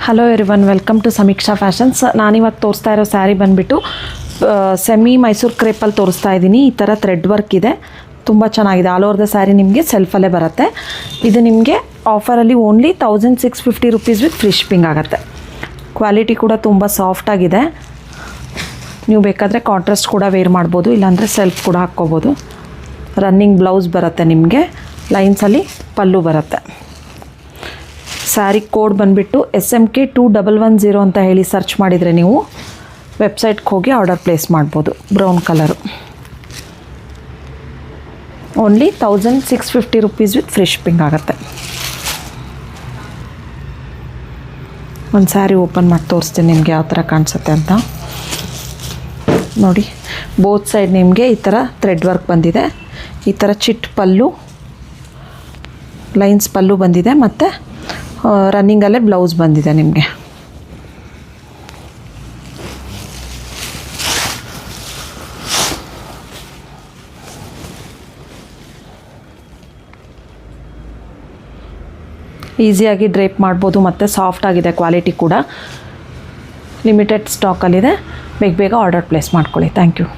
Hello everyone, welcome to ಸಮೀಕ್ಷಾ fashions. ನಾನಿವತ್ತು ತೋರಿಸ್ತಾ ಇರೋ ಸ್ಯಾರಿ ಬಂದುಬಿಟ್ಟು ಸೆಮಿ ಮೈಸೂರು ಕ್ರೇಪಲ್ಲಿ ತೋರಿಸ್ತಾ ಇದ್ದೀನಿ. ಈ ಥರ ಥ್ರೆಡ್ ವರ್ಕ್ ಇದೆ, ತುಂಬ ಚೆನ್ನಾಗಿದೆ. ಆಲ್ ಓವರ್ ದ ಸ್ಯಾರಿ ನಿಮಗೆ ಸೆಲ್ಫಲ್ಲೇ ಬರುತ್ತೆ. ಇದು ನಿಮಗೆ ಆಫರಲ್ಲಿ only 1650 rupees with free shipping ಆಗುತ್ತೆ. ಕ್ವಾಲಿಟಿ ಕೂಡ ತುಂಬ ಸಾಫ್ಟಾಗಿದೆ. ನೀವು ಬೇಕಾದರೆ ಕಾಂಟ್ರಾಸ್ಟ್ ಕೂಡ ವೇರ್ ಮಾಡ್ಬೋದು, ಇಲ್ಲಾಂದರೆ ಸೆಲ್ಫ್ ಕೂಡ ಹಾಕ್ಕೋಬೋದು. ರನ್ನಿಂಗ್ ಬ್ಲೌಸ್ ಬರುತ್ತೆ, ನಿಮಗೆ ಲೈನ್ಸಲ್ಲಿ ಪಲ್ಲು ಬರುತ್ತೆ. ಸ್ಯಾರಿ ಕೋಡ್ ಬಂದುಬಿಟ್ಟು SMK 2110 ಅಂತ ಹೇಳಿ ಸರ್ಚ್ ಮಾಡಿದರೆ ನೀವು ವೆಬ್ಸೈಟ್ಗೆ ಹೋಗಿ ಆರ್ಡರ್ ಪ್ಲೇಸ್ ಮಾಡ್ಬೋದು. Brown colour, only 1650 rupees with free shipping ಆಗುತ್ತೆ. ಒಂದು ಸ್ಯಾರಿ ಓಪನ್ ಮಾಡಿ ತೋರಿಸ್ತೀನಿ ನಿಮಗೆ ಯಾವ ಥರ ಕಾಣಿಸುತ್ತೆ ಅಂತ. ನೋಡಿ, ಬೋತ್ ಸೈಡ್ ನಿಮಗೆ ಈ ಥರ ಥ್ರೆಡ್ ವರ್ಕ್ ಬಂದಿದೆ. ಈ ಥರ ಚಿಟ್ ಪಲ್ಲು, ಲೈನ್ಸ್ ಪಲ್ಲು ಬಂದಿದೆ, ಮತ್ತು ರನ್ನಿಂಗಲ್ಲೇ ಬ್ಲೌಸ್ ಬಂದಿದೆ ನಿಮಗೆ. ಈಸಿಯಾಗಿ ಡ್ರೇಪ್ ಮಾಡ್ಬೋದು, ಮತ್ತು ಸಾಫ್ಟ್ ಆಗಿದೆ. ಕ್ವಾಲಿಟಿ ಕೂಡ ಲಿಮಿಟೆಡ್ ಸ್ಟಾಕಲ್ಲಿದೆ. ಬೇಗ ಆರ್ಡರ್ ಪ್ಲೇಸ್ ಮಾಡ್ಕೊಳ್ಳಿ. Thank you.